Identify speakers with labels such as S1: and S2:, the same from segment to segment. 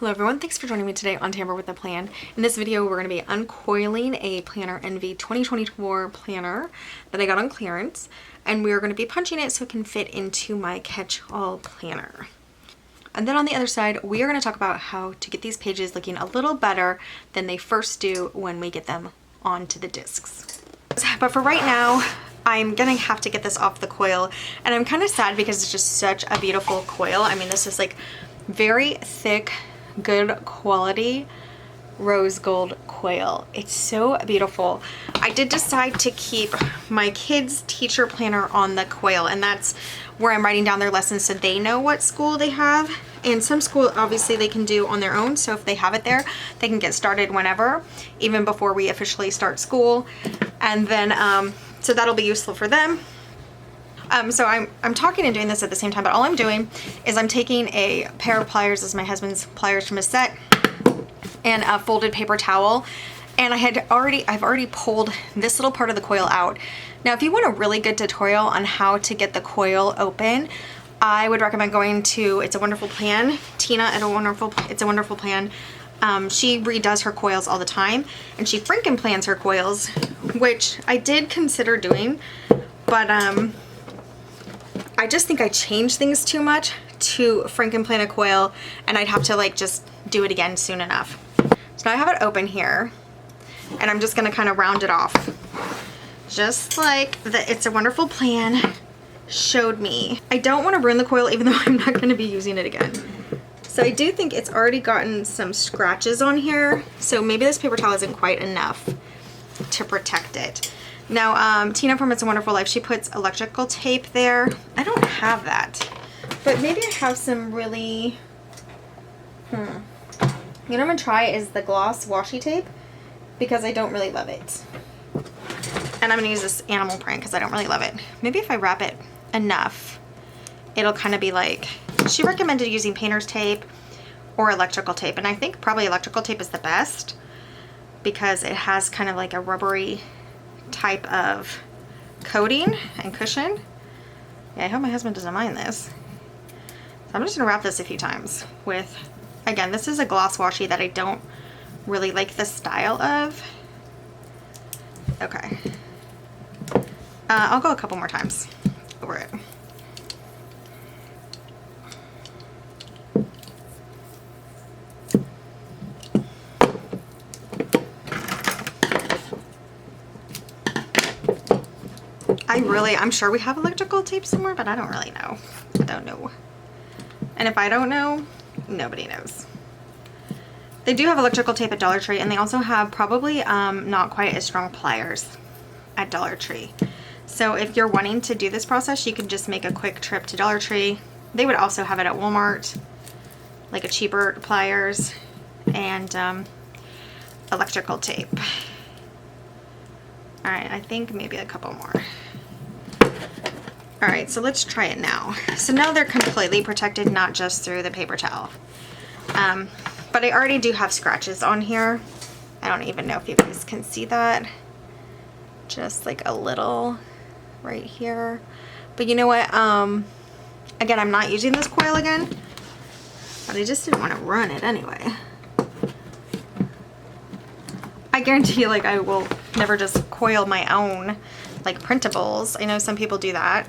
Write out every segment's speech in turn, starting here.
S1: Hello everyone, thanks for joining me today on Tamper with a Plan. In this video we're going to be uncoiling a Planner Envy 2024 planner that I got on clearance, and we are going to be punching it so it can fit into my catch-all planner. And then on the other side we are going to talk about how to get these pages looking a little better than they first do when we get them onto the discs. But for right now I'm gonna have to get this off the coil, and I'm kind of sad because it's just such a beautiful coil. I mean, this is like very thick, good quality rose gold coil. It's so beautiful. I did decide to keep my kids' teacher planner on the coil, and that's where I'm writing down their lessons so they know what school they have. And some school obviously they can do on their own, so if they have it there they can get started whenever, even before we officially start school. And then so that'll be useful for them. So I'm talking and doing this at the same time, but all I'm doing is I'm taking a pair of pliers, this is my husband's pliers from his set, and a folded paper towel, and I've already pulled this little part of the coil out. Now if you want a really good tutorial on how to get the coil open, I would recommend going to It's a Wonderful Plan. Tina at It's a Wonderful Plan. She redoes her coils all the time, and she Franken plans her coils, which I did consider doing, but I just think I changed things too much to Franken plan a coil, and I'd have to like just do it again soon enough. So now I have it open here, and I'm just gonna kind of round it off, just like the It's a Wonderful Plan showed me. I don't want to ruin the coil, even though I'm not going to be using it again. So I do think it's already gotten some scratches on here, so maybe this paper towel isn't quite enough to protect it. Now Tina from It's a Wonderful Life, she puts electrical tape there. I don't have that, but maybe I have some really you know what I'm gonna try is the gloss washi tape, because I don't really love it, and I'm gonna use this animal print because I don't really love it. Maybe if I wrap it enough it'll kind of be like, she recommended using painter's tape or electrical tape, and I think probably electrical tape is the best because it has kind of like a rubbery type of coating and cushion. Yeah, I hope my husband doesn't mind this. So I'm just gonna wrap this a few times with, again, this is a gloss washi that I don't really like the style of. Okay. I'll go a couple more times over it. I'm sure we have electrical tape somewhere, but I don't really know. I don't know. And if I don't know, nobody knows. They do have electrical tape at Dollar Tree, and they also have probably not quite as strong pliers at Dollar Tree. So if you're wanting to do this process, you can just make a quick trip to Dollar Tree. They would also have it at Walmart, like a cheaper pliers and electrical tape. All right, I think maybe a couple more. All right, so let's try it now. So now they're completely protected, not just through the paper towel. But I already do have scratches on here. I don't even know if you guys can see that. Just like a little right here. But you know what? Again, I'm not using this coil again, but I just didn't want to run it anyway. I guarantee you, like, I will never just coil my own, like, printables. I know some people do that.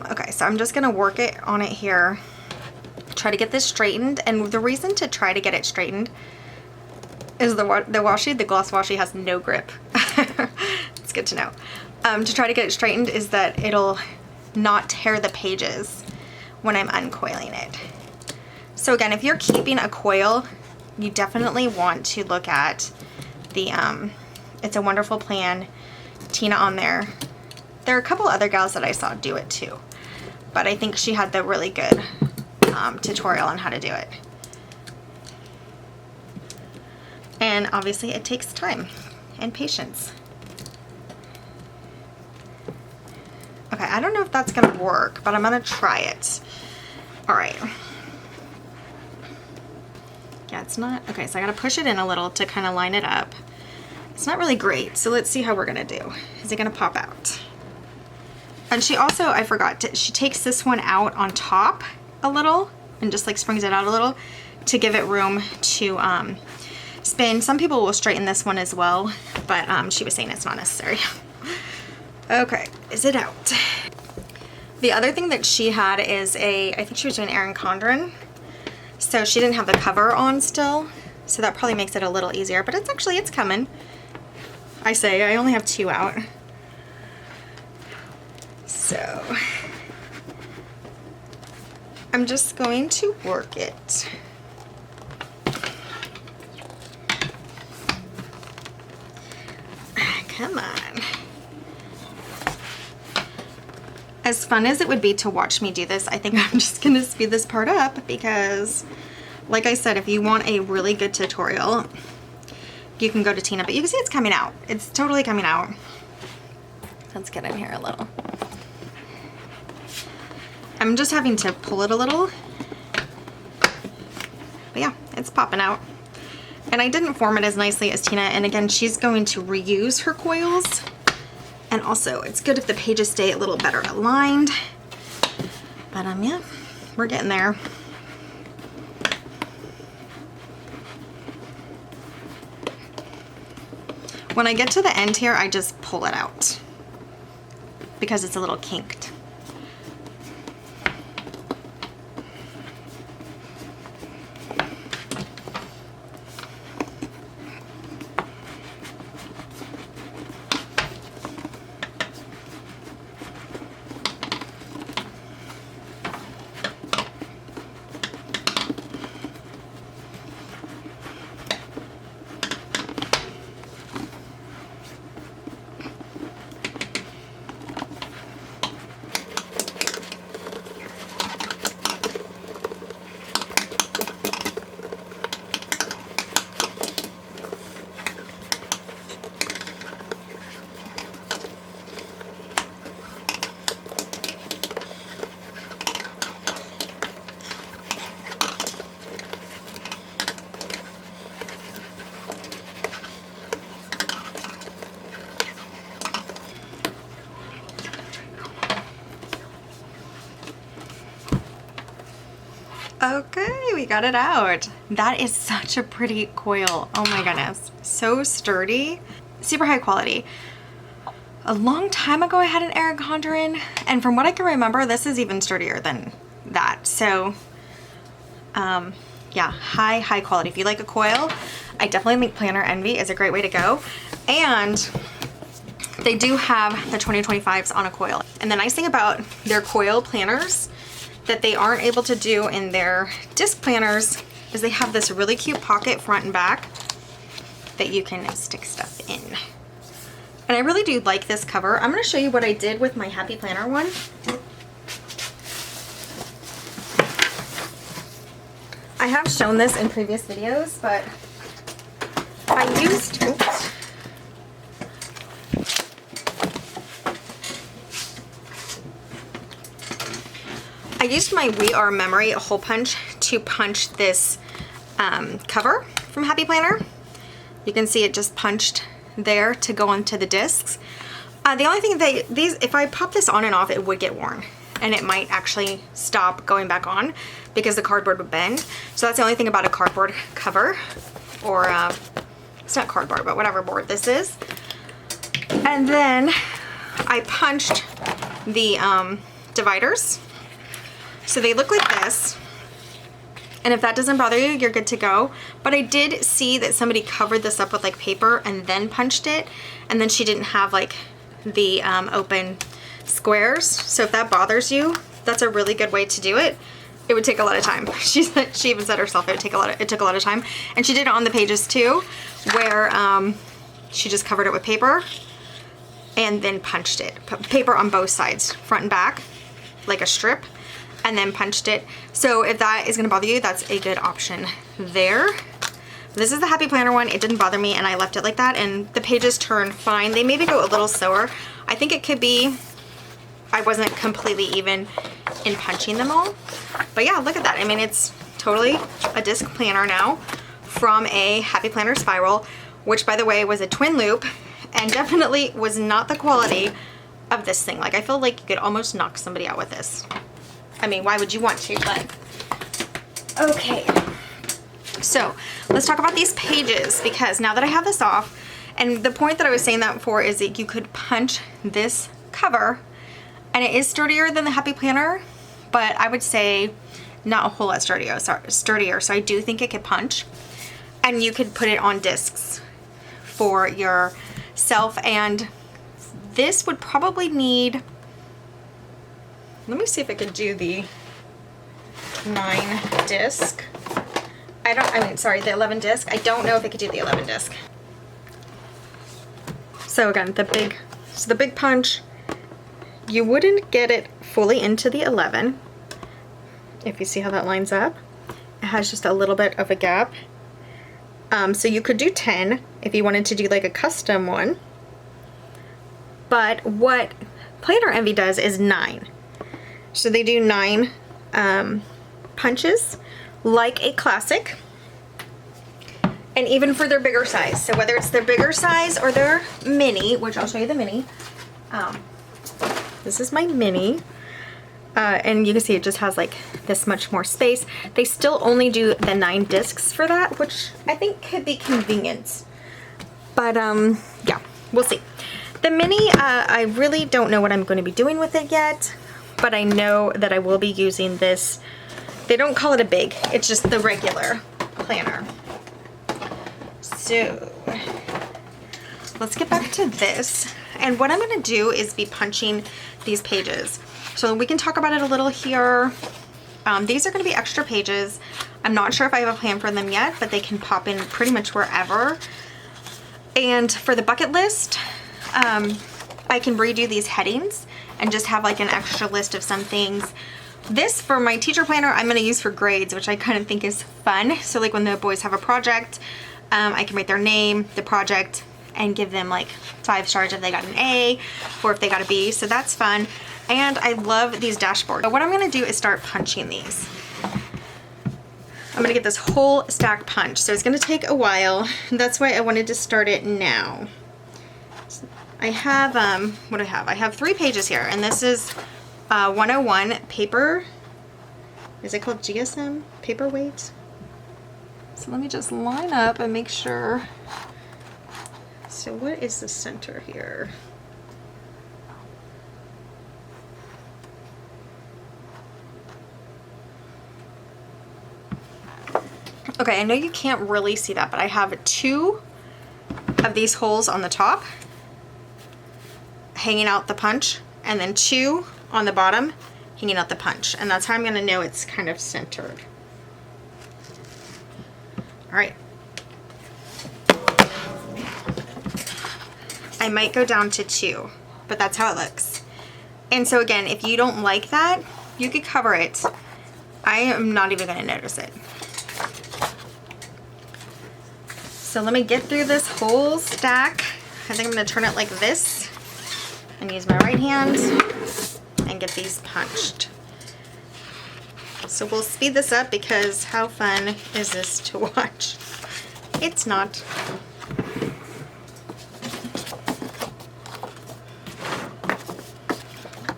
S1: Okay, so I'm just gonna work it on it here, try to get this straightened. And the reason to try to get it straightened is the washi, the gloss washi, has no grip. It's good to know. To try to get it straightened is that it'll not tear the pages when I'm uncoiling it. So again, if you're keeping a coil, you definitely want to look at the It's a Wonderful Plan, Tina on there. There are a couple other gals that I saw do it too, but I think she had the really good tutorial on how to do it. And obviously it takes time and patience. Okay, I don't know if that's gonna work, but I'm gonna try it. All right. Yeah, it's not, okay, so I gotta push it in a little to kind of line it up. It's not really great, so let's see how we're gonna do. Is it gonna pop out? And she also, I forgot, she takes this one out on top a little and just like springs it out a little to give it room to spin. Some people will straighten this one as well, but she was saying it's not necessary. Okay, is it out? The other thing that she had is I think she was doing Erin Condren. So she didn't have the cover on still. So that probably makes it a little easier, but it's coming. I only have 2 out. So I'm just going to work it. Come on. As fun as it would be to watch me do this, I think I'm just gonna speed this part up because, like I said, if you want a really good tutorial, you can go to Tina, but you can see it's coming out. It's totally coming out. Let's get in here a little. I'm just having to pull it a little. But yeah, it's popping out. And I didn't form it as nicely as Tina, and again, she's going to reuse her coils. And also, it's good if the pages stay a little better aligned. But yeah, we're getting there. When I get to the end here, I just pull it out because it's a little kinked. Okay, we got it out. That is such a pretty coil. Oh my goodness. So sturdy. Super high quality. A long time ago I had an Erin Condren, and from what I can remember, this is even sturdier than that. So, yeah, high quality. If you like a coil, I definitely think Planner Envy is a great way to go. And they do have the 2025s on a coil. And the nice thing about their coil planners that they aren't able to do in their disc planners is they have this really cute pocket front and back that you can stick stuff in. And I really do like this cover. I'm going to show you what I did with my Happy Planner one. I have shown this in previous videos, but I used, oops. I used my We Are Memory hole punch to punch this cover from Happy Planner. You can see it just punched there to go onto the discs. The only thing if I pop this on and off, it would get worn, and it might actually stop going back on because the cardboard would bend. So that's the only thing about a cardboard cover, or it's not cardboard, but whatever board this is. And then I punched the dividers. So they look like this, and if that doesn't bother you, you're good to go. But I did see that somebody covered this up with like paper and then punched it, and then she didn't have like the open squares. So if that bothers you, that's a really good way to do it. It would take a lot of time. She even said herself it took a lot of time, and she did it on the pages too, where she just covered it with paper and then punched it. Paper on both sides, front and back, like a strip, and then punched it. So if that is gonna bother you, that's a good option there. This is the Happy Planner one. It didn't bother me, and I left it like that, and the pages turn fine. They maybe go a little slower. I think it could be I wasn't completely even in punching them all. But yeah, look at that. I mean, it's totally a disc planner now from a Happy Planner spiral, which by the way was a twin loop and definitely was not the quality of this thing. Like, I feel like you could almost knock somebody out with this. I mean, why would you want to? But Okay, so let's talk about these pages, because now that I have this off, and the point that I was saying that for is that you could punch this cover, and it is sturdier than the Happy Planner, but I would say not a whole lot sturdier, so I do think it could punch. And you could put it on discs for yourself, and this would probably need, let me see if I could do the 9 disc. The 11 disc. I don't know if I could do the 11 disc. So again, the big punch, you wouldn't get it fully into the 11. If you see how that lines up, it has just a little bit of a gap. So you could do 10 if you wanted to do like a custom one. But what Planner Envy does is 9. So they do 9 punches like a classic. And even for their bigger size. So whether it's their bigger size or their mini, which I'll show you the mini. This is my mini. And you can see it just has like this much more space. They still only do the 9 discs for that, which I think could be convenient. But yeah, we'll see. The mini, I really don't know what I'm going to be doing with it yet, but I know that I will be using this. They don't call it a big, it's just the regular planner. So let's get back to this. And what I'm going to do is be punching these pages. So we can talk about it a little here. These are going to be extra pages. I'm not sure if I have a plan for them yet, but they can pop in pretty much wherever. And for the bucket list, I can redo these headings and just have like an extra list of some things. This, for my teacher planner, I'm going to use for grades, which I kind of think is fun. So like when the boys have a project, I can write their name, the project, and give them like 5 stars if they got an A or if they got a B. So that's fun. And I love these dashboards. So what I'm going to do is start punching these. I'm going to get this whole stack punched. So it's going to take a while. That's why I wanted to start it now. I have, what do I have? I have 3 pages here, and this is 101 paper. Is it called GSM? Paperweight? So let me just line up and make sure. So what is the center here? Okay, I know you can't really see that, but I have 2 of these holes on the top hanging out the punch, and then 2 on the bottom hanging out the punch. And that's how I'm going to know it's kind of centered. All right. I might go down to 2, but that's how it looks. And so again, if you don't like that, you could cover it. I am not even going to notice it. So let me get through this whole stack. I think I'm going to turn it like this and use my right hand and get these punched. So we'll speed this up because how fun is this to watch? It's not.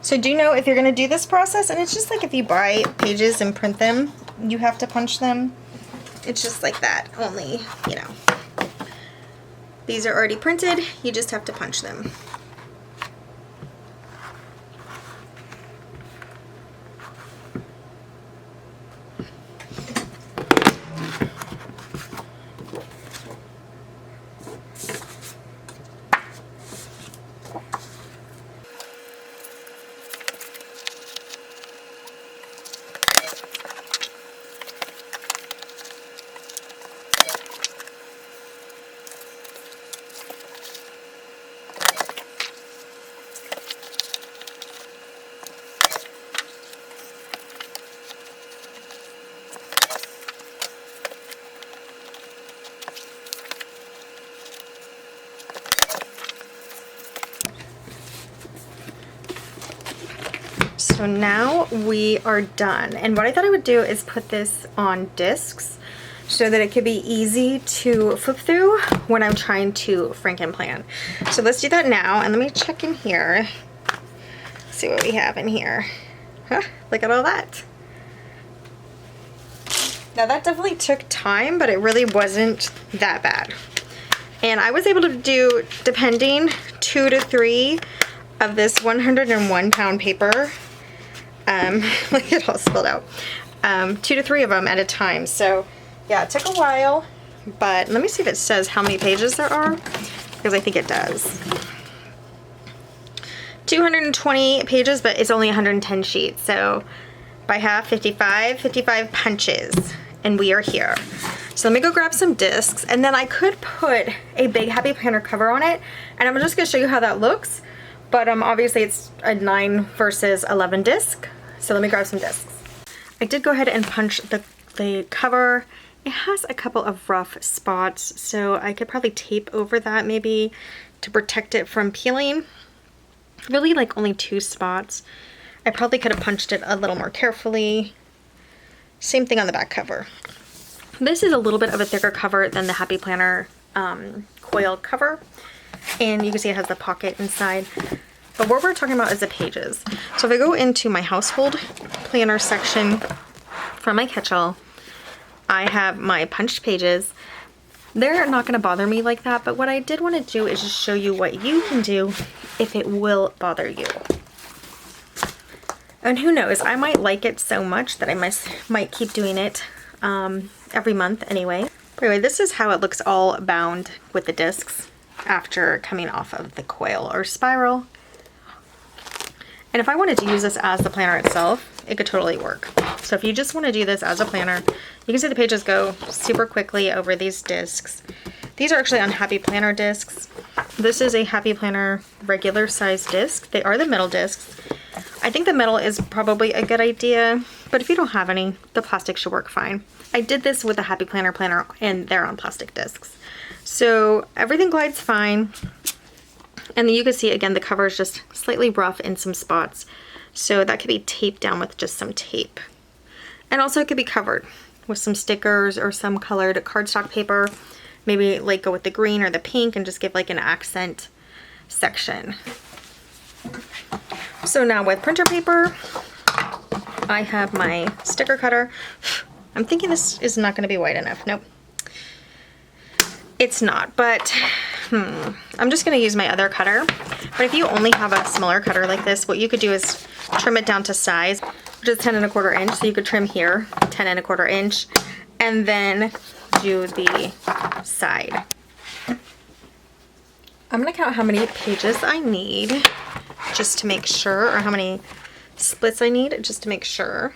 S1: So do know if you're going to do this process, and it's just like if you buy pages and print them, you have to punch them. It's just like that, only, you know. These are already printed, you just have to punch them. So now we are done. And what I thought I would do is put this on discs so that it could be easy to flip through when I'm trying to Frankenplan. So let's do that now, and let me check in here. See what we have in here. Huh, look at all that. Now that definitely took time, but it really wasn't that bad. And I was able to do, depending, 2 to 3 of this 101 pound paper. Look, it all spilled out. 2 to 3 of them at a time. So yeah, it took a while, but let me see if it says how many pages there are, because I think it does. 220 pages, but it's only 110 sheets. So by half, 55 punches, and we are here. So let me go grab some discs, and then I could put a big Happy Planner cover on it, and I'm just gonna show you how that looks. But obviously it's a 9 versus 11 disc. So let me grab some discs. I did go ahead and punch the cover. It has a couple of rough spots, so I could probably tape over that maybe to protect it from peeling. Really like only 2 spots. I probably could have punched it a little more carefully. Same thing on the back cover. This is a little bit of a thicker cover than the Happy Planner Coil cover. And you can see it has the pocket inside. But what we're talking about is the pages. So if I go into my household planner section from my catch-all, I have my punched pages. They're not going to bother me like that, but what I did want to do is just show you what you can do if it will bother you. And who knows, I might like it so much that I might keep doing it every month anyway. But anyway, this is how it looks all bound with the discs after coming off of the coil or spiral. And if I wanted to use this as the planner itself, it could totally work. So if you just want to do this as a planner, you can see the pages go super quickly over these discs. These are actually on Happy Planner discs. This is a Happy Planner regular size disc. They are the metal discs. I think the metal is probably a good idea, but if you don't have any, the plastic should work fine. I did this with a Happy Planner planner, and they're on plastic discs. So everything glides fine. And then you can see, again, the cover is just slightly rough in some spots. So that could be taped down with just some tape. And also it could be covered with some stickers or some colored cardstock paper. Maybe like go with the green or the pink and just give like an accent section. So now with printer paper, I have my sticker cutter. I'm thinking this is not going to be wide enough. Nope. It's not, but I'm just going to use my other cutter. But if you only have a smaller cutter like this, what you could do is trim it down to size, which is 10 1/4 inch. So you could trim here 10 1/4 inch and then do the side. I'm going to count how many pages I need just to make sure, or how many splits I need just to make sure.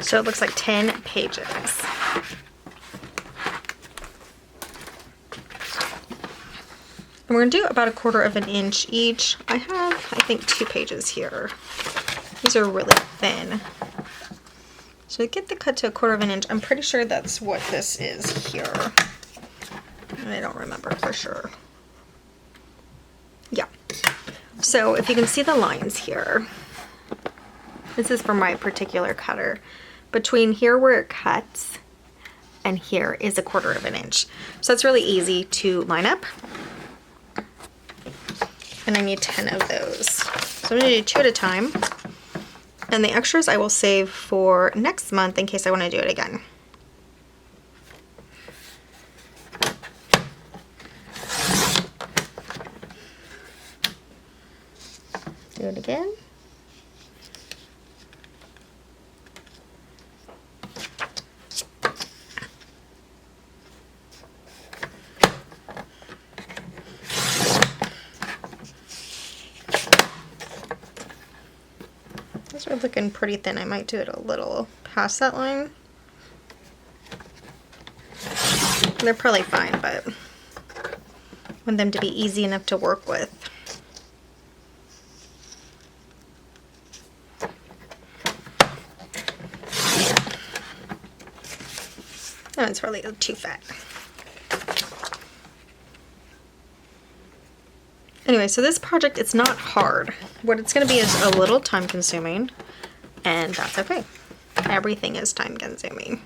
S1: So it looks like 10 pages. And we're going to do about 1/4 inch each. I have, I think, 2 pages here. These are really thin. So to get the cut to 1/4 inch, I'm pretty sure that's what this is here. I don't remember for sure. Yeah. So if you can see the lines here, this is for my particular cutter. Between here where it cuts and here is 1/4 inch. So it's really easy to line up. And I need 10 of those. So I'm gonna do 2 at a time. And the extras I will save for next month in case I wanna do it again. Do it again. These are looking pretty thin. I might do it a little past that line. They're probably fine, but I want them to be easy enough to work with. That one's probably too fat. Anyway, so this project, it's not hard. What it's going to be is a little time consuming, and that's okay. Everything is time consuming.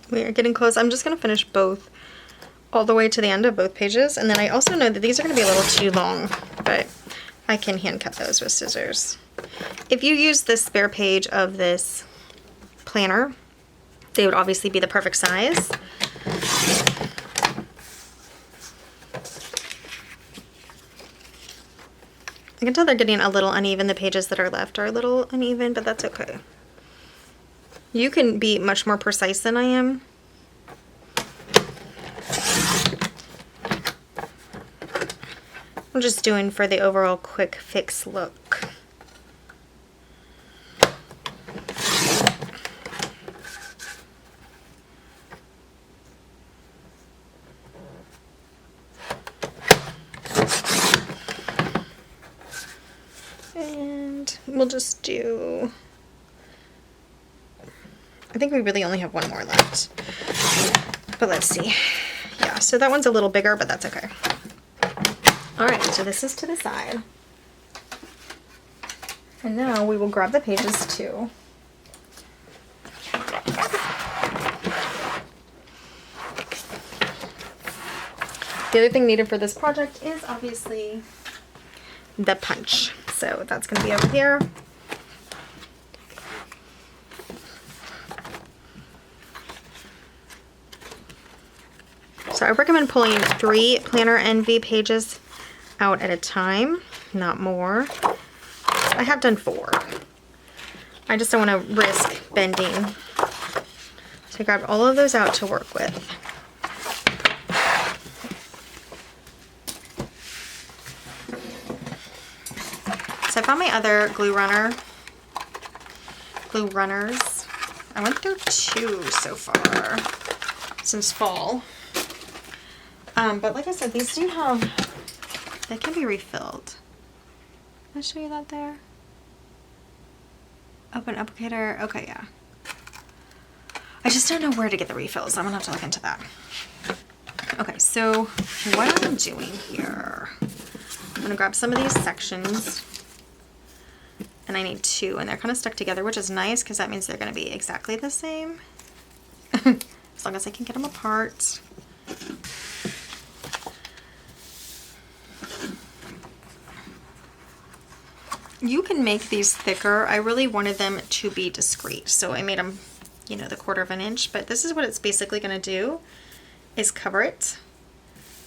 S1: We are getting close. I'm just going to finish both all the way to the end of both pages. And then I also know that these are going to be a little too long, but I can hand cut those with scissors. If you use the spare page of this planner, they would obviously be the perfect size. I can tell they're getting a little uneven. The pages that are left are a little uneven, but that's okay. You can be much more precise than I am. I'm just doing for the overall quick fix look. And we'll just do, I think we really only have one more left, but let's see. Yeah, so that one's a little bigger, but that's okay. All right, so this is to the side. And now we will grab the pages too. The other thing needed for this project is obviously the punch. So that's going to be over here. So I recommend pulling 3 Planner NV pages out at a time, not more. I have done 4. I just don't want to risk bending. So I grabbed all of those out to work with. So I found my other glue runners. I went through 2 so far since fall. But like I said, these do have, they can be refilled. Did I show you that there? Open applicator. Okay, yeah. I just don't know where to get the refills. I'm gonna have to look into that. Okay, so what I'm doing here, I'm gonna grab some of these sections, and I need 2, and they're kind of stuck together, which is nice because that means they're gonna be exactly the same. As long as I can get them apart. You can make these thicker. I really wanted them to be discreet, so I made them, you know, the 1/4 of an inch, but this is what it's basically going to do, is cover it,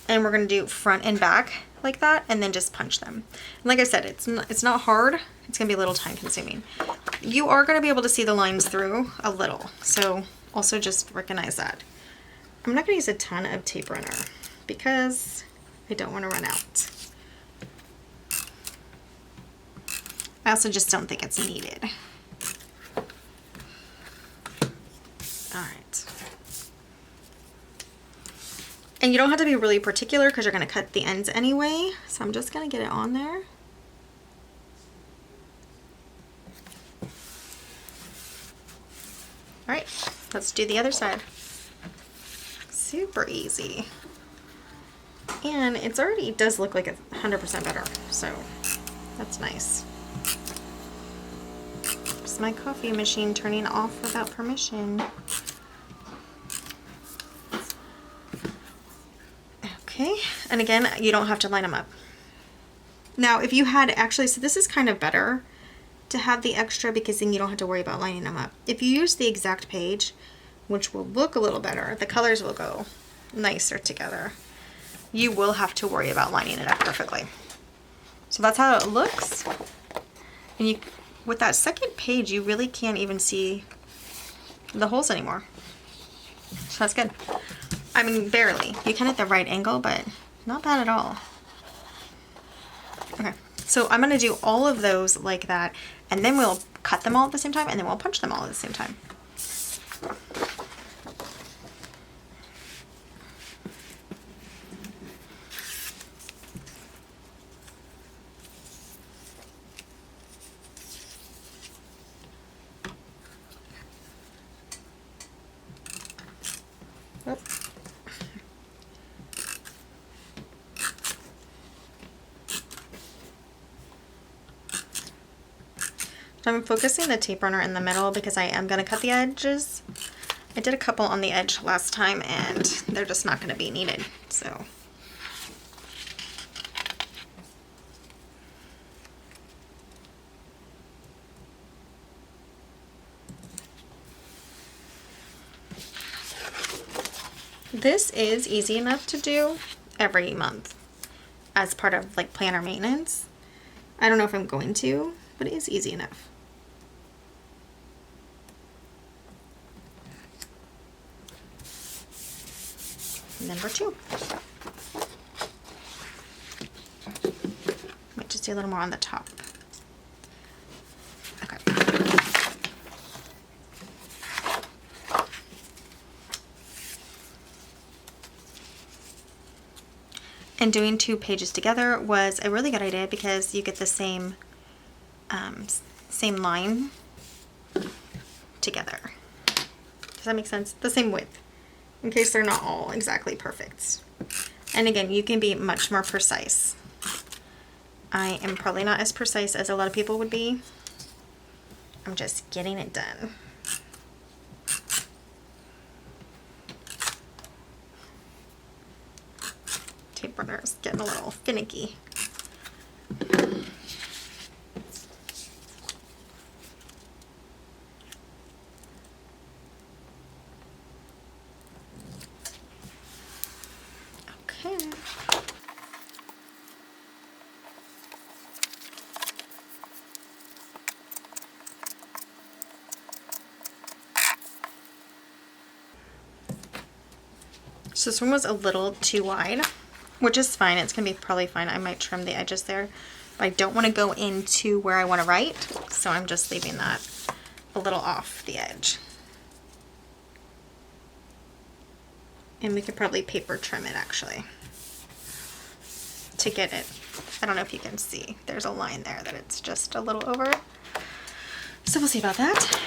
S1: and we're going to do front and back like that, and then just punch them. And like I said, it's not hard. It's going to be a little time consuming. You are going to be able to see the lines through a little, so also just recognize that. I'm not going to use a ton of tape runner because I don't want to run out. I also just don't think it's needed. All right. And you don't have to be really particular because you're going to cut the ends anyway. So I'm just going to get it on there. All right, let's do the other side. Super easy. And it's already, it does look like it's 100% better. So that's nice. My coffee machine turning off without permission. Okay, and again, you don't have to line them up. Now, if you had actually, so this is kind of better to have the extra because then you don't have to worry about lining them up. If you use the exact page, which will look a little better, the colors will go nicer together. You will have to worry about lining it up perfectly. So that's how it looks. And you, with that second page, you really can't even see the holes anymore. So that's good. I mean, barely. You can at the right angle, but not bad at all. Okay, so I'm gonna do all of those like that, and then we'll cut them all at the same time, and then we'll punch them all at the same time. So I'm focusing the tape runner in the middle because I am going to cut the edges. I did a couple on the edge last time and they're just not going to be needed. So this is easy enough to do every month as part of like planner maintenance. I don't know if I'm going to, but it is easy enough. Number 2. Might just do a little more on the top. Okay. And doing 2 pages together was a really good idea because you get the same line together. Does that make sense? The same width, in case they're not all exactly perfect. And again, you can be much more precise. I am probably not as precise as a lot of people would be. I'm just getting it done. Tape runner's getting a little finicky. Okay. So this one was a little too wide, which is fine. It's gonna be probably fine. I might trim the edges there, but I don't want to go into where I want to write, so I'm just leaving that a little off the edge. And we could probably paper trim it actually to get it. I don't know if you can see. There's a line there that it's just a little over. So we'll see about that.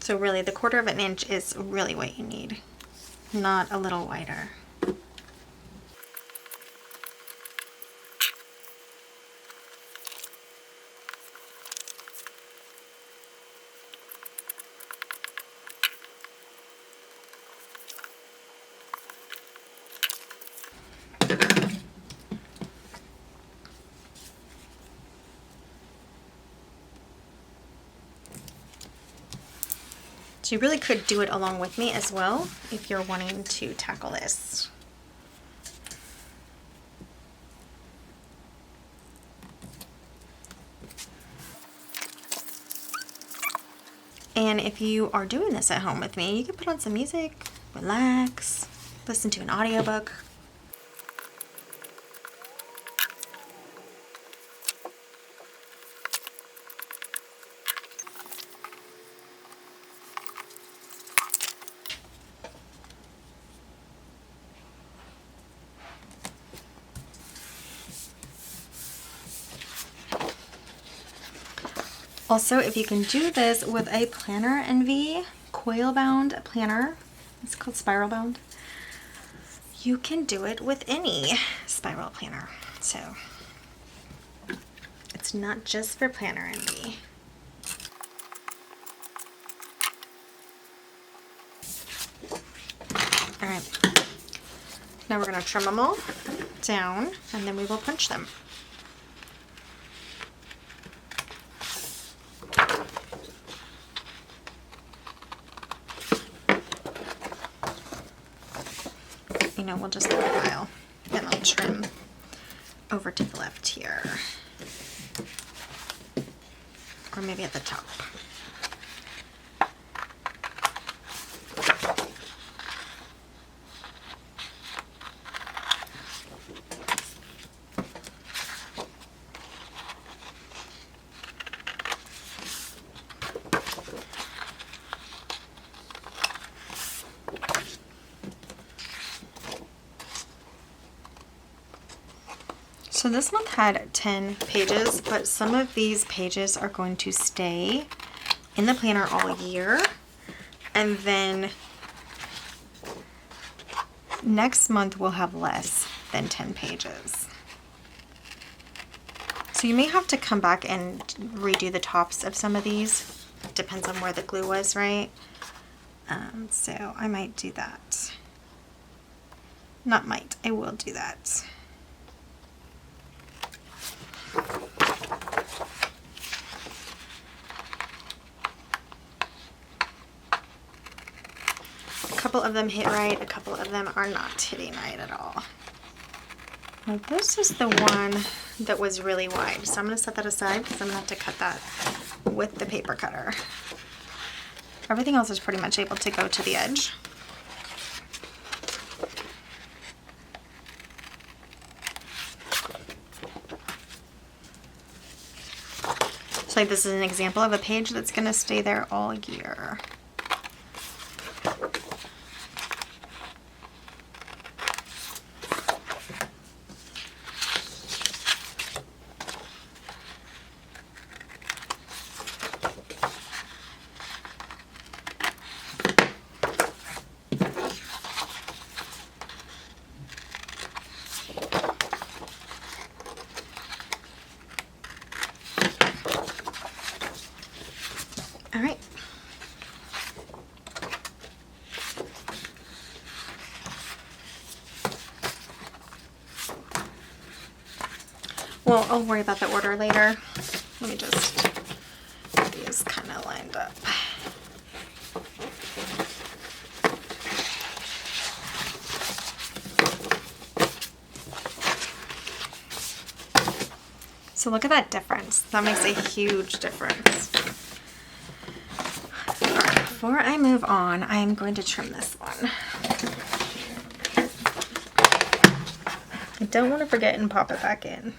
S1: So really the 1/4 of an inch is really what you need, not a little wider. So you really could do it along with me as well if you're wanting to tackle this. And if you are doing this at home with me, you can put on some music, relax, listen to an audiobook. Also, if you can do this with a Planner Envy coil bound planner, it's called spiral bound, you can do it with any spiral planner. So it's not just for Planner Envy. All right, now we're gonna trim them all down and then we will punch them. You know, we'll just leave a pile and I'll trim over to the left here, or maybe at the top. So this month had 10 pages, but some of these pages are going to stay in the planner all year. And then next month we'll have less than 10 pages. So you may have to come back and redo the tops of some of these. Depends on where the glue was, right? So I might do that. Not might, I will do that. A couple of them hit right, a couple of them are not hitting right at all. Now this is the one that was really wide, so I'm going to set that aside because I'm going to have to cut that with the paper cutter. Everything else is pretty much able to go to the edge. So this is an example of a page that's going to stay there all year. All right. Well, I'll worry about the order later. Let me just get these kind of lined up. So look at that difference. That makes a huge difference. All right, before I move on, I am going to trim this one. I don't want to forget and pop it back in.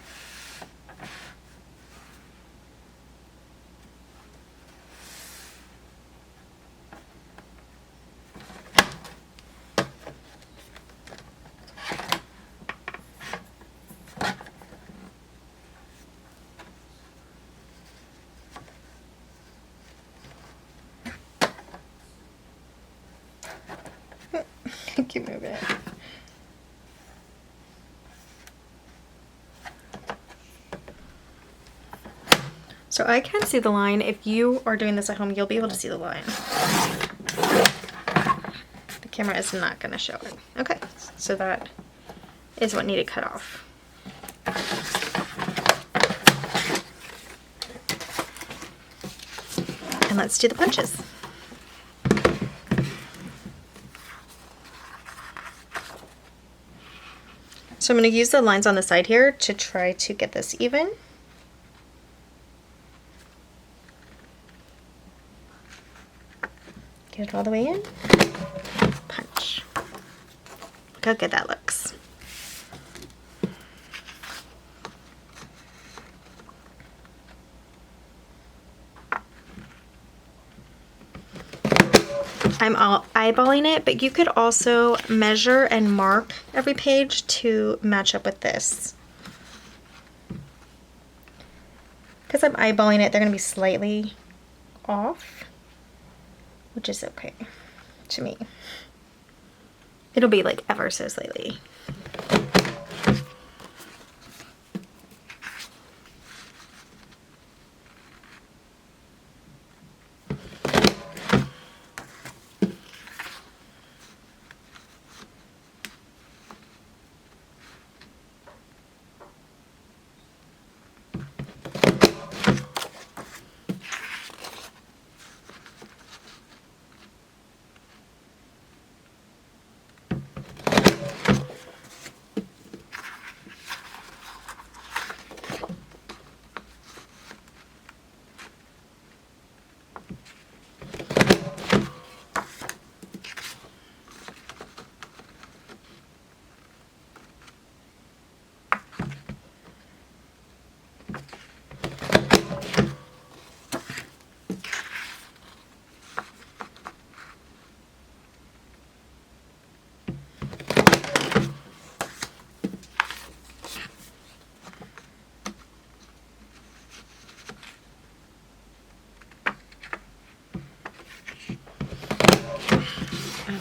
S1: Keep moving. So I can see the line. If you are doing this at home, you'll be able to see the line. The camera is not going to show it. Okay, so that is what needed cut off. And let's do the punches. So I'm going to use the lines on the side here to try to get this even. Get it all the way in. Punch. Look how good that looks. I'm eyeballing it, but you could also measure and mark every page to match up with this. Because I'm eyeballing it, they're going to be slightly off, which is okay to me. It'll be like ever so slightly.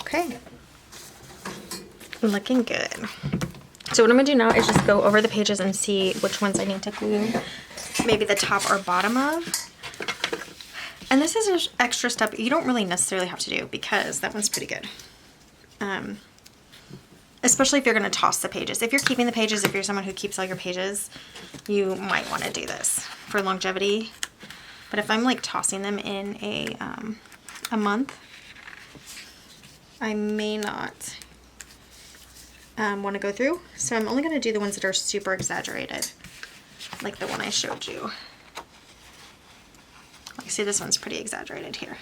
S1: Okay, looking good. So what I'm gonna do now is just go over the pages and see which ones I need to glue maybe the top or bottom of. And this is an extra step you don't really necessarily have to do because that one's pretty good. Especially if you're going to toss the pages. If you're keeping the pages, if you're someone who keeps all your pages, you might want to do this for longevity. But if I'm like tossing them in a month, I may not want to go through. So I'm only going to do the ones that are super exaggerated, like the one I showed you. Like, see, this one's pretty exaggerated here.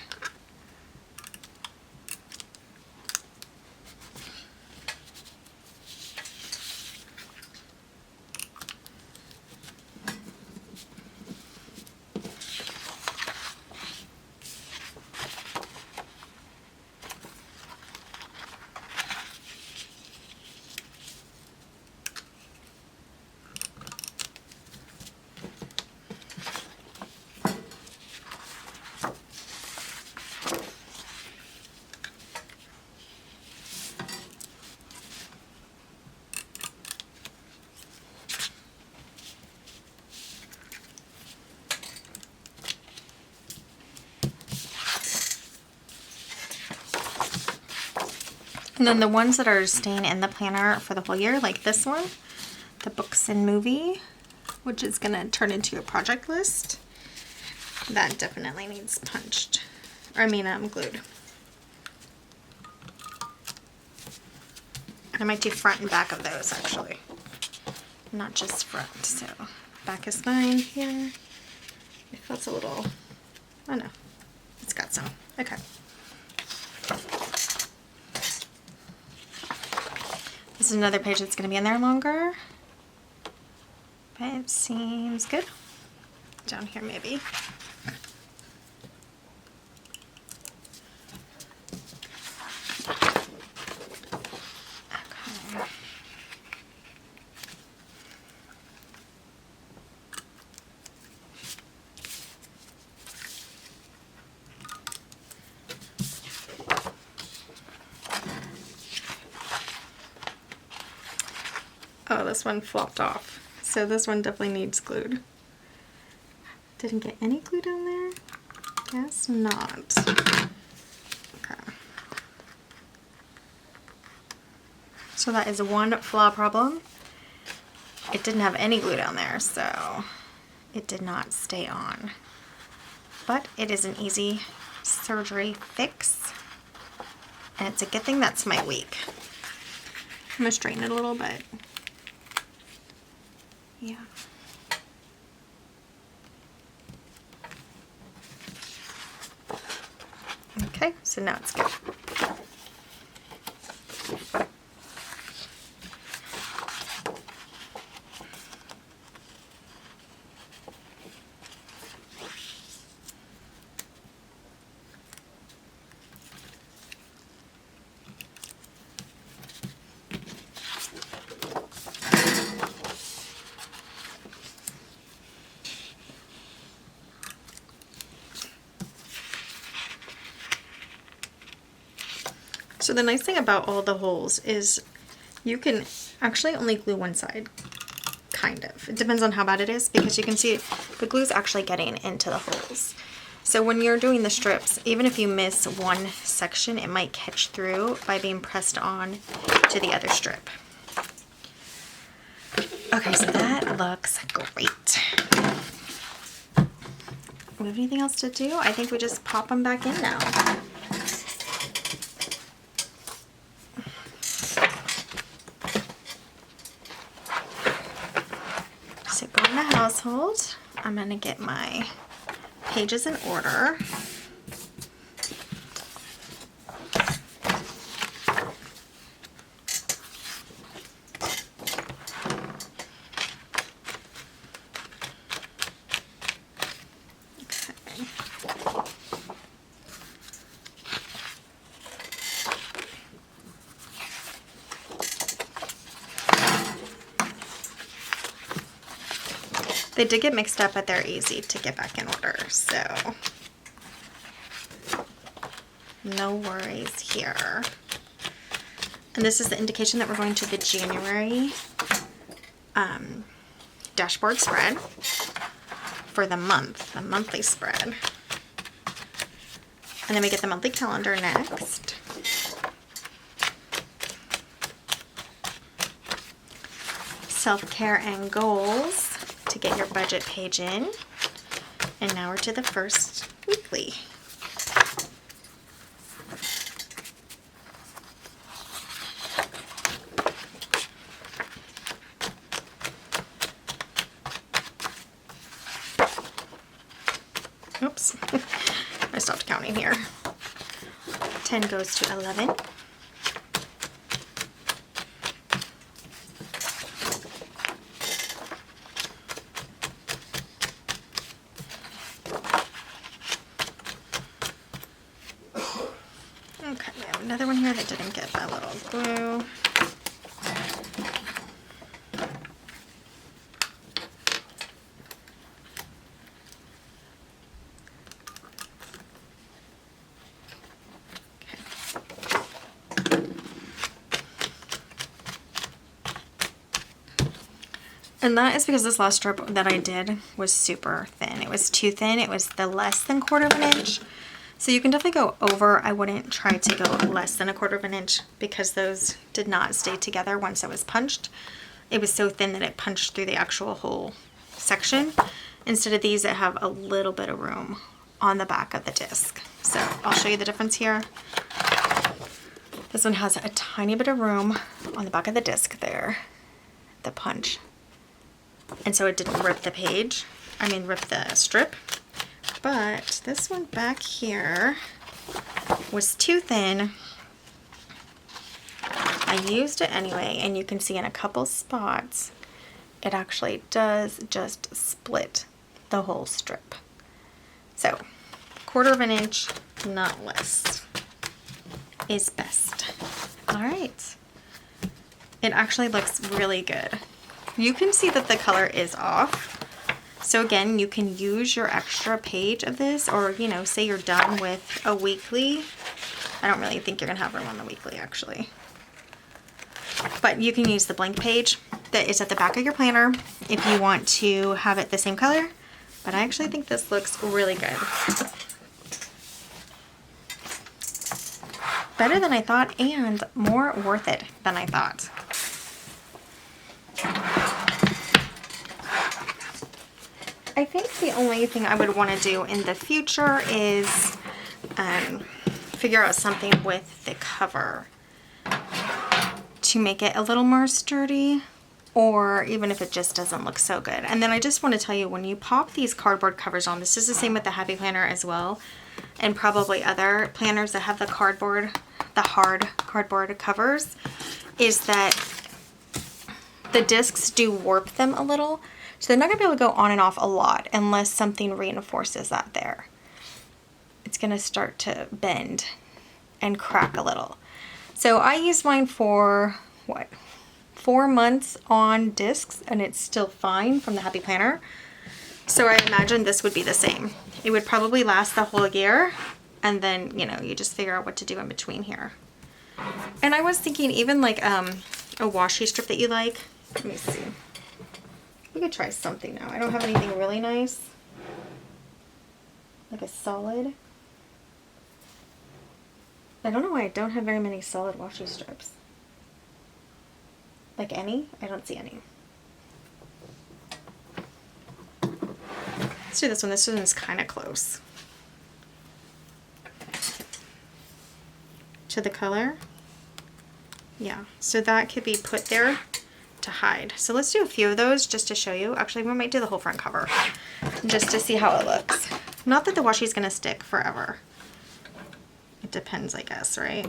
S1: And then the ones that are staying in the planner for the whole year, like this one, the books and movie, which is going to turn into a project list, that definitely needs punched. Or I mean, glued. I might do front and back of those actually, not just front. So back is fine here. If that's a little, oh no, it's got some. Okay. This is another page that's going to be in there longer, but it seems good. Down here maybe. Okay. Oh, this one flopped off. So this one definitely needs glued. Didn't get any glue down there? Guess not. Okay. So that is one flaw problem. It didn't have any glue down there, so it did not stay on. But it is an easy surgery fix. And it's a good thing that's my week. I'm gonna straighten it a little bit. Yeah. Okay, so now it's good. So the nice thing about all the holes is you can actually only glue one side, kind of. It depends on how bad it is because you can see the glue is actually getting into the holes. So when you're doing the strips, even if you miss one section, it might catch through by being pressed on to the other strip. Okay, so that looks great. We have anything else to do? I think we just pop them back in now. So go in the household. I'm gonna get my pages in order. They did get mixed up, but they're easy to get back in order, so no worries here. And this is the indication that we're going to the January dashboard spread. for the month, the monthly spread. And then we get the monthly calendar next. Self-care and goals to get your budget page in. And now we're to the first weekly. Oops, I stopped counting here. 10 goes to 11. Okay, we have another one here that didn't get that little glue. And that is because this last strip that I did was super thin. It was too thin. It was the less than 1/4 of an inch. So you can definitely go over. I wouldn't try to go less than 1/4 of an inch because those did not stay together once it was punched. It was so thin that it punched through the actual whole section. Instead of these that have a little bit of room on the back of the disc. So I'll show you the difference here. This one has a tiny bit of room on the back of the disc there, the punch. And so it didn't rip the page, rip the strip. But this one back here was too thin. I used it anyway, and you can see in a couple spots, it actually does just split the whole strip. So 1/4 of an inch, not less, is best. All right. It actually looks really good. You can see that the color is off. So again, you can use your extra page of this, or, you know, say you're done with a weekly. I don't really think you're gonna have room on the weekly actually. But you can use the blank page that is at the back of your planner if you want to have it the same color. But I actually think this looks really good. Better than I thought and more worth it than I thought. I think the only thing I would want to do in the future is figure out something with the cover to make it a little more sturdy, or even if it just doesn't look so good. And then I just want to tell you, when you pop these cardboard covers on, this is the same with the Happy Planner as well, and probably other planners that have the cardboard, the hard cardboard covers, is that the discs do warp them a little. So they're not gonna be able to go on and off a lot unless something reinforces that there. It's gonna start to bend and crack a little. So I used mine for, what, 4 months on discs, and it's still fine from the Happy Planner. So I imagine this would be the same. It would probably last the whole year, and then, you know, you just figure out what to do in between here. And I was thinking even like a washi strip that you like. Let me see. We could try something now. I don't have anything really nice. Like a solid. I don't know why I don't have very many solid washi strips. Like any? I don't see any. Let's do this one. This one's kind of close to the color. Yeah, so that could be put there to hide. So let's do a few of those just to show you. Actually, we might do the whole front cover just to see how it looks. Not that the washi is going to stick forever. It depends, I guess, right?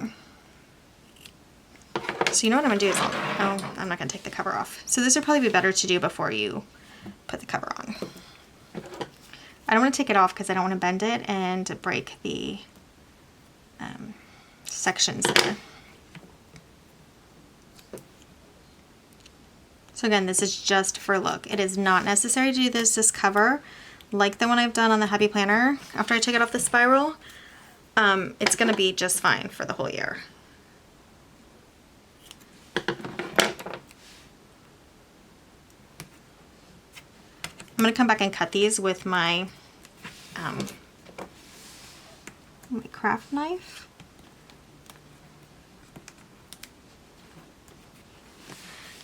S1: So you know what I'm going to do is I'm not going to take the cover off. So this would probably be better to do before you put the cover on. I don't want to take it off because I don't want to bend it and break the sections there. So again, this is just for look. It is not necessary to do this cover like the one I've done on the Happy Planner. After I take it off the spiral, it's going to be just fine for the whole year. gonna come back and cut these with my craft knife.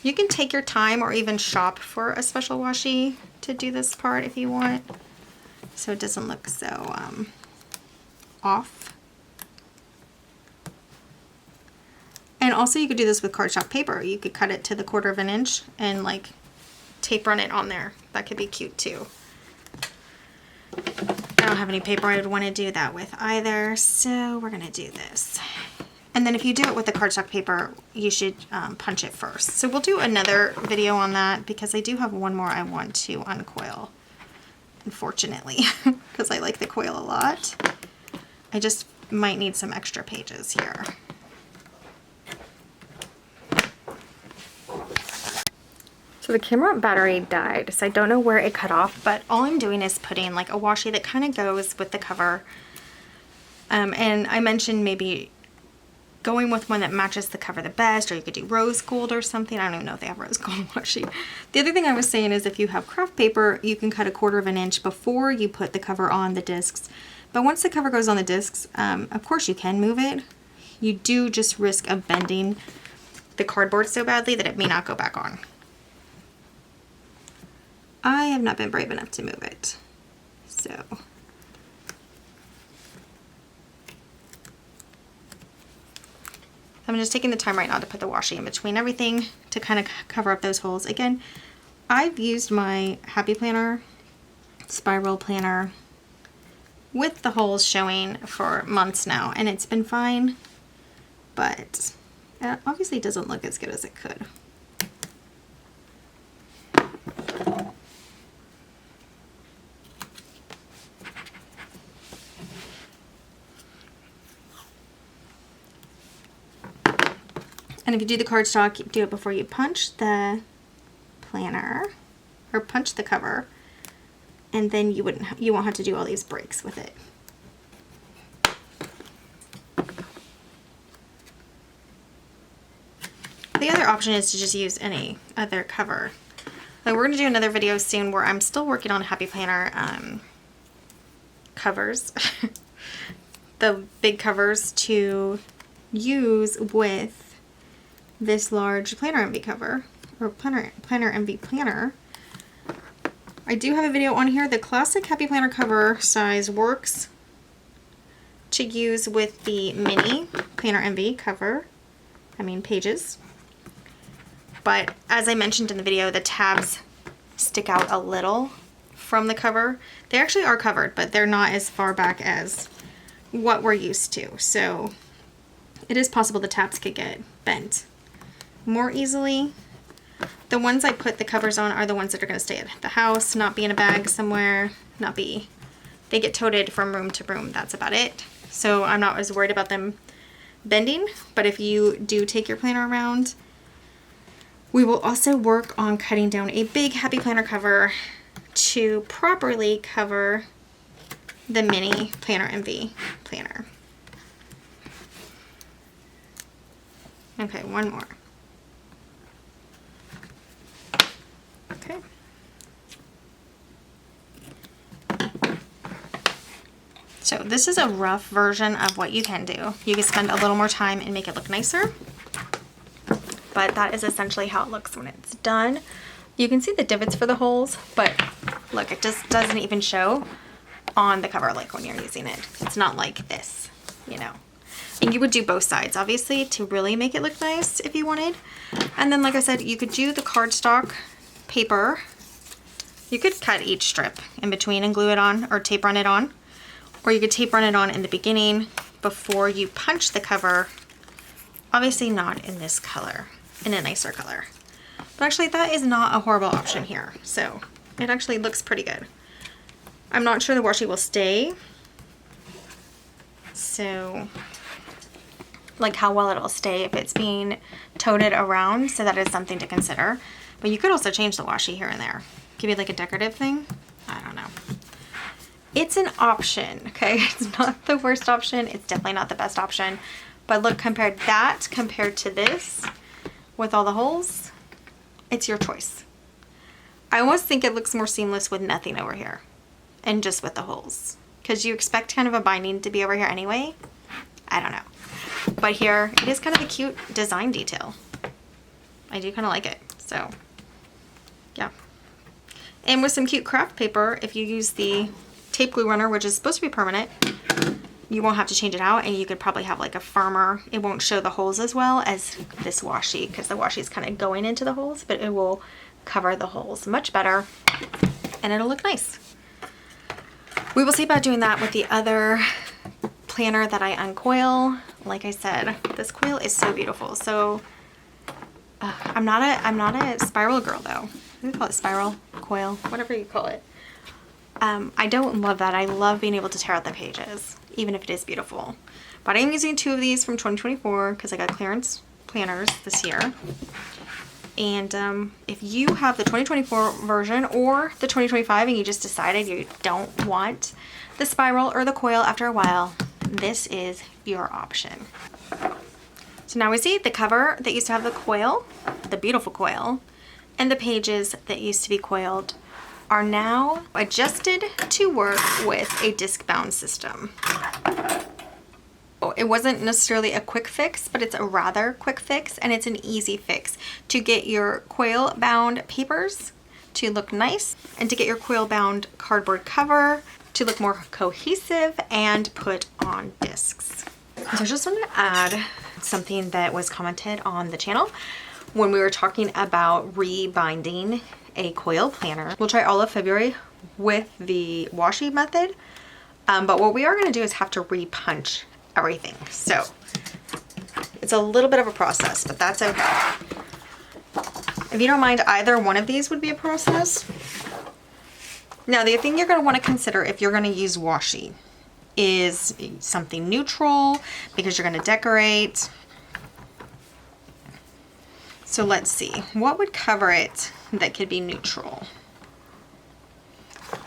S1: You can take your time or even shop for a special washi to do this part if you want, so it doesn't look so off. And also you could do this with cardstock paper. You could cut it to the 1/4 inch and like tape run it on there. That could be cute too. I don't have any paper I would want to do that with either, so we're gonna do this. And then if you do it with the cardstock paper, you should punch it first. So we'll do another video on that because I do have one more I want to uncoil, unfortunately, because I like the coil a lot. I just might need some extra pages here. So the camera battery died, so I don't know where it cut off, but all I'm doing is putting like a washi that kind of goes with the cover. And I mentioned maybe going with one that matches the cover the best, or you could do rose gold or something. I don't even know if they have rose gold washi. The other thing I was saying is if you have craft paper, you can cut a 1/4 inch before you put the cover on the discs. But once the cover goes on the discs, of course you can move it. You do just risk of bending the cardboard so badly that it may not go back on. I have not been brave enough to move it, so. I'm just taking the time right now to put the washi in between everything to kind of cover up those holes. Again, I've used my Happy Planner, spiral planner with the holes showing for months now, and it's been fine, but it obviously doesn't look as good as it could. And if you do the cardstock, you do it before you punch the planner or punch the cover, and then you won't have to do all these breaks with it. The other option is to just use any other cover. Like, we're going to do another video soon where I'm still working on Happy Planner covers, the big covers to use with this large Planner MV cover, or Planner MV planner. I do have a video on here. The classic Happy Planner cover size works to use with the mini Planner MV cover, pages. But as I mentioned in the video, the tabs stick out a little from the cover. They actually are covered, but they're not as far back as what we're used to. So it is possible the tabs could get bent more easily. The ones I put the covers on are the ones that are going to stay at the house, not be in a bag somewhere, they get toted from room to room. That's about it. So I'm not as worried about them bending, but if you do take your planner around, we will also work on cutting down a big Happy Planner cover to properly cover the mini Planner MV planner. Okay, one more. Okay. So this is a rough version of what you can do. You can spend a little more time and make it look nicer, but that is essentially how it looks when it's done. You can see the divots for the holes, but look, it just doesn't even show on the cover like when you're using it. It's not like this, you know. And you would do both sides, obviously, to really make it look nice if you wanted. And then, like I said, you could do the cardstock paper. You could cut each strip in between and glue it on, or tape run it on. Or you could tape run it on in the beginning before you punch the cover. Obviously not in this color, in a nicer color. But actually that is not a horrible option here. So it actually looks pretty good. I'm not sure the washi will stay. So like how well it'll stay if it's being toted around. So that is something to consider. But you could also change the washi here and there. Give it like a decorative thing. I don't know. It's an option, okay? It's not the worst option. It's definitely not the best option. But look, compared to this with all the holes, it's your choice. I almost think it looks more seamless with nothing over here and just with the holes, because you expect kind of a binding to be over here anyway. I don't know. But here, it is kind of a cute design detail. I do kind of like it. So, yeah. And with some cute craft paper, if you use the tape glue runner, which is supposed to be permanent, you won't have to change it out, and you could probably have like a firmer, it won't show the holes as well as this washi, because the washi is kind of going into the holes, but it will cover the holes much better and it'll look nice. We will see about doing that with the other planner that I uncoil. Like I said, this coil is so beautiful. So I'm not a spiral girl though. What do you call it? Spiral, coil, whatever you call it. I don't love that. I love being able to tear out the pages, even if it is beautiful. But I'm using 2 of these from 2024 because I got clearance planners this year. And if you have the 2024 version or the 2025 and you just decided you don't want the spiral or the coil after a while, this is your option. So now we see the cover that used to have the coil, the beautiful coil, and the pages that used to be coiled are now adjusted to work with a disc bound system. It wasn't necessarily a quick fix, but it's a rather quick fix, and it's an easy fix to get your coil bound papers to look nice and to get your coil bound cardboard cover to look more cohesive and put on discs. So I just wanted to add something that was commented on the channel when we were talking about rebinding a coil planner. We'll try all of February with the washi method, but what we are going to do is have to repunch everything. So it's a little bit of a process, but that's okay. If you don't mind, either one of these would be a process. Now, the thing you're going to want to consider if you're going to use washi is something neutral, because you're going to decorate. So let's see, what would cover it that could be neutral?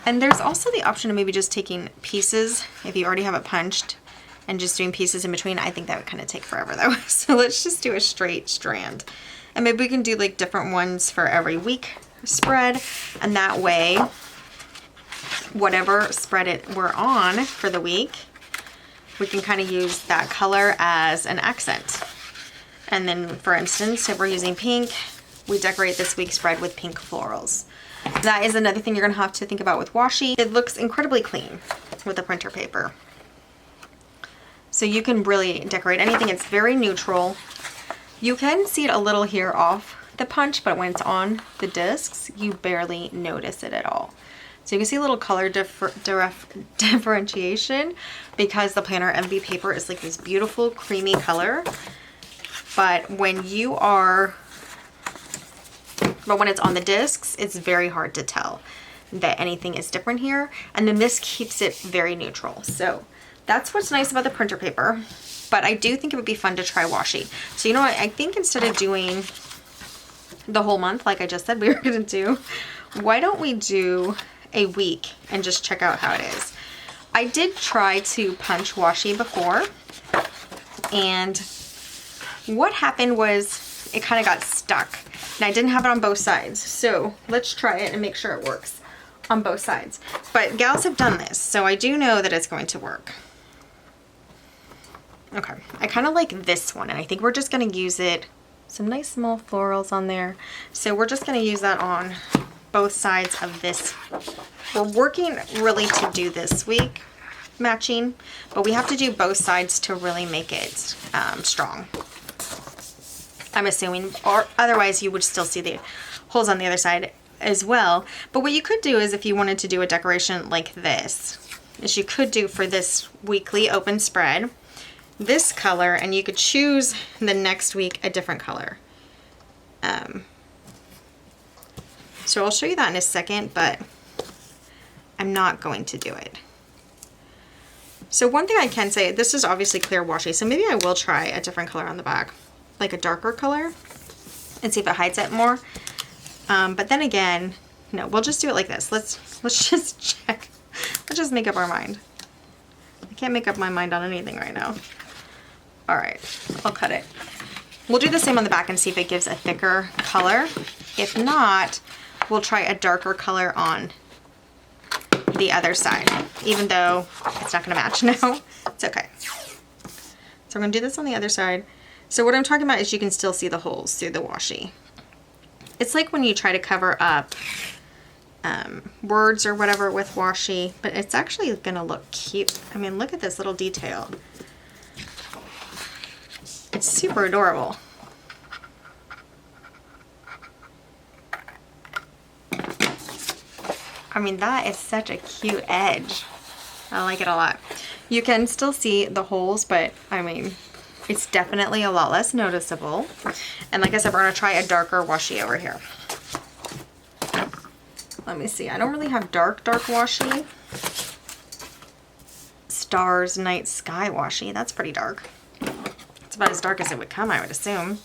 S1: And there's also the option of maybe just taking pieces if you already have it punched and just doing pieces in between. I think that would kind of take forever though. So let's just do a straight strand. And maybe we can do like different ones for every week spread. And that way, whatever spread we're on for the week, we can kind of use that color as an accent. And then for instance, if we're using pink, we decorate this week's spread with pink florals. That is another thing you're gonna have to think about with washi. It looks incredibly clean with the printer paper. So you can really decorate anything. It's very neutral. You can see it a little here off the punch, but when it's on the discs, you barely notice it at all. So you can see a little color differentiation because the planner MV paper is like this beautiful creamy color. But when it's on the discs, it's very hard to tell that anything is different here. And then this keeps it very neutral. So that's what's nice about the printer paper. But I do think it would be fun to try washi. So you know what, I think instead of doing the whole month, like I just said we were gonna do, why don't we do a week and just check out how it is. I did try to punch washi before, and what happened was it kind of got stuck. And I didn't have it on both sides. So let's try it and make sure it works on both sides. But gals have done this, so I do know that it's going to work. Okay, I kind of like this one, and I think we're just going to use it. Some nice small florals on there. So we're just going to use that on both sides of this. We're working really to do this week matching, but we have to do both sides to really make it strong. I'm assuming, or otherwise you would still see the holes on the other side as well. But what you could do is if you wanted to do a decoration like this, is you could do for this weekly open spread this color, and you could choose the next week a different color. So I'll show you that in a second, but I'm not going to do it. So one thing I can say, this is obviously clear washi, so maybe I will try a different color on the back, like a darker color, and see if it hides it more. But then again, no, we'll just do it like this. Let's just check. Let's just make up our mind. I can't make up my mind on anything right now. All right, I'll cut it. We'll do the same on the back and see if it gives a thicker color. If not, we'll try a darker color on the other side, even though it's not gonna match now. It's okay. So I'm gonna do this on the other side. So what I'm talking about is you can still see the holes through the washi. It's like when you try to cover up words or whatever with washi, but it's actually gonna look cute. I mean, look at this little detail. It's super adorable. I mean, that is such a cute edge. I like it a lot. You can still see the holes, but I mean, it's definitely a lot less noticeable. And like I said, we're gonna try a darker washi over here. Let me see, I don't really have dark washi. Stars, night, sky washi, that's pretty dark. It's about as dark as it would come, I would assume.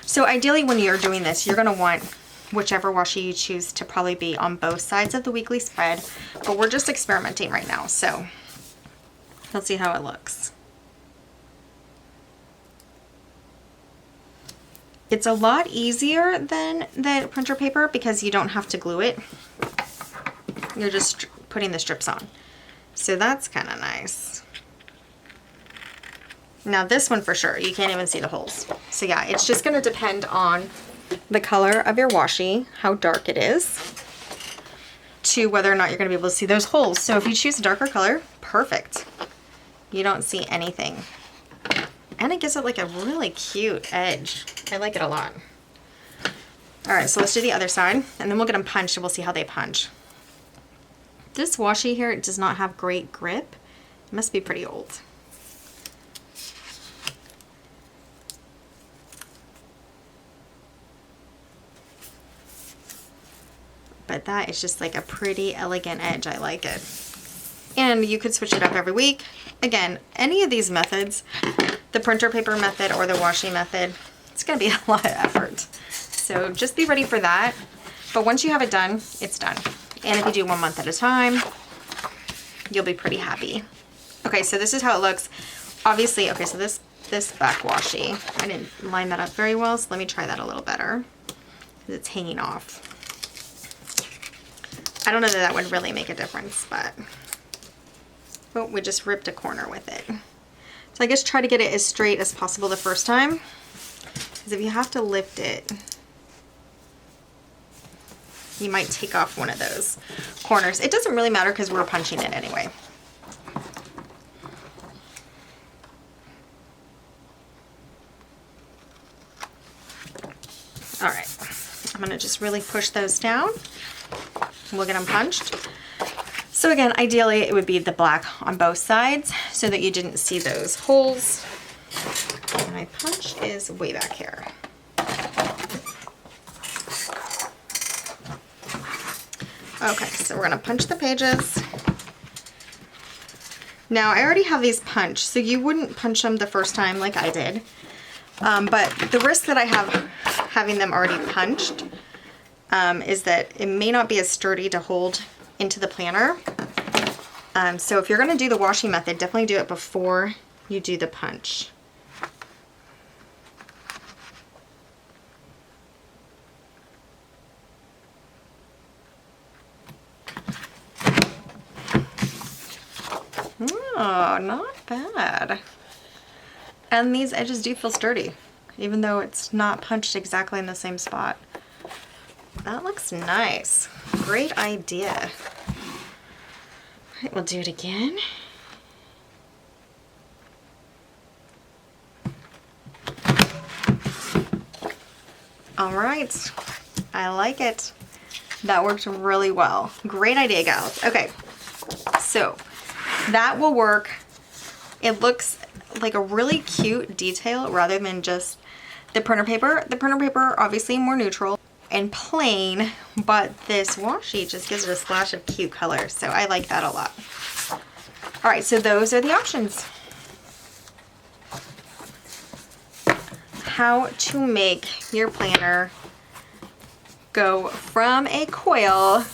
S1: So ideally when you're doing this, you're gonna want whichever washi you choose to probably be on both sides of the weekly spread, but we're just experimenting right now, so let's see how it looks. It's a lot easier than the printer paper because you don't have to glue it. You're just putting the strips on. So that's kind of nice. Now this one for sure, you can't even see the holes. So yeah, it's just gonna depend on the color of your washi, how dark it is, to whether or not you're gonna be able to see those holes. So if you choose a darker color, perfect. You don't see anything. And it gives it like a really cute edge. I like it a lot. All right, so let's do the other side and then we'll get them punched and we'll see how they punch. This washi here, it does not have great grip. It must be pretty old. But that is just like a pretty elegant edge. I like it. And you could switch it up every week. Again, any of these methods, the printer paper method or the washi method, it's gonna be a lot of effort. So just be ready for that. But once you have it done, it's done. And if you do 1 month at a time, you'll be pretty happy. Okay, so this is how it looks. Obviously, okay, so this back washi, I didn't line that up very well, so let me try that a little better. It's hanging off. I don't know that that would really make a difference, but we just ripped a corner with it. So I guess try to get it as straight as possible the first time, because if you have to lift it, you might take off one of those corners. It doesn't really matter because we're punching it anyway. All right, I'm gonna just really push those down. We'll get them punched. So again, ideally it would be the black on both sides so that you didn't see those holes. My punch is way back here. Okay, so we're gonna punch the pages. Now I already have these punched, so you wouldn't punch them the first time like I did. But the risk that I have having them already punched is that it may not be as sturdy to hold into the planner. So if you're gonna do the washi method, definitely do it before you do the punch. Oh, not bad. And these edges do feel sturdy, even though it's not punched exactly in the same spot. That looks nice. Great idea. All right, we'll do it again. All right, I like it. That worked really well. Great idea, gals. Okay, so that will work. It looks like a really cute detail rather than just the printer paper. The printer paper, obviously more neutral and plain, but this washi just gives it a splash of cute color. So I like that a lot. All right, so those are the options. How to make your planner go from a coil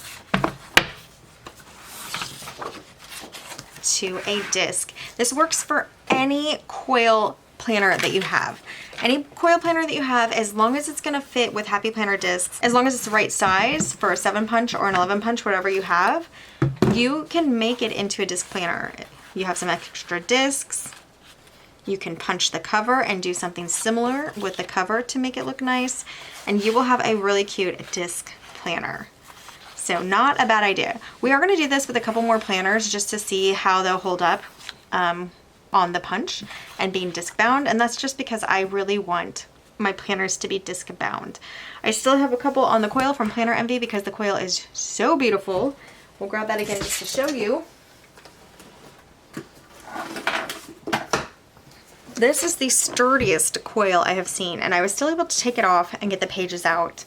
S1: to a disc. This works for any coil planner that you have. Any coil planner that you have, as long as it's gonna fit with Happy Planner discs, as long as it's the right size for a 7 punch or an 11 punch, whatever you have, you can make it into a disc planner. You have some extra discs. You can punch the cover and do something similar with the cover to make it look nice, and you will have a really cute disc planner. So not a bad idea. We are going to do this with a couple more planners just to see how they'll hold up on the punch and being disc bound, and that's just because I really want my planners to be disc bound. I still have a couple on the coil from Planner Envy because the coil is so beautiful. We'll grab that again just to show you. This is the sturdiest coil I have seen, and I was still able to take it off and get the pages out.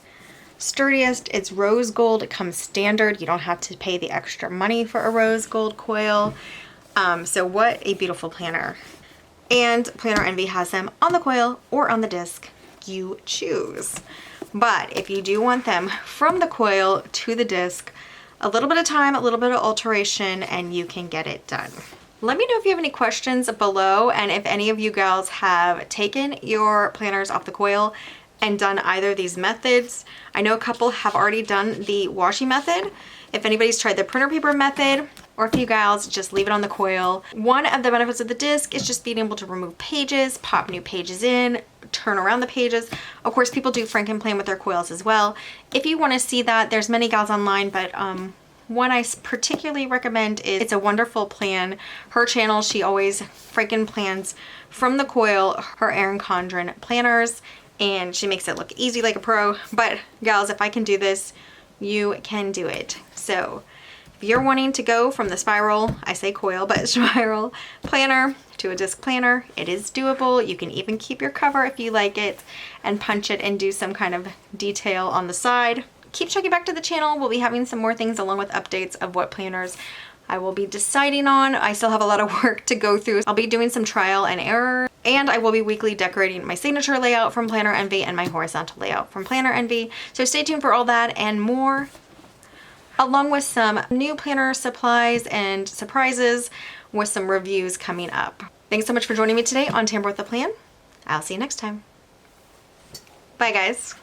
S1: Sturdiest, it's rose gold, it comes standard. You don't have to pay the extra money for a rose gold coil. So what a beautiful planner. And Planner Envy has them on the coil or on the disc. You choose. But if you do want them from the coil to the disc, a little bit of time, a little bit of alteration, and you can get it done. Let me know if you have any questions below, and if any of you gals have taken your planners off the coil and done either of these methods. I know a couple have already done the washi method. If anybody's tried the printer paper method, or if you gals just leave it on the coil. One of the benefits of the disc is just being able to remove pages, pop new pages in, turn around the pages. Of course, people do Frankenplan with their coils as well. If you want to see that, there's many gals online, but one I particularly recommend is It's a Wonderful Plan. Her channel, she always Frankenplans from the coil her Erin Condren planners, and she makes it look easy like a pro. But gals, if I can do this, you can do it. So if you're wanting to go from the spiral, I say coil, but spiral planner to a disc planner, it is doable. You can even keep your cover if you like it and punch it and do some kind of detail on the side. Keep checking back to the channel. We'll be having some more things along with updates of what planners I will be deciding on. I still have a lot of work to go through. I'll be doing some trial and error, and I will be weekly decorating my signature layout from Planner Envy and my horizontal layout from Planner Envy. So stay tuned for all that and more, along with some new planner supplies and surprises with some reviews coming up. Thanks so much for joining me today on Tamper with a Plan. I'll see you next time. Bye guys.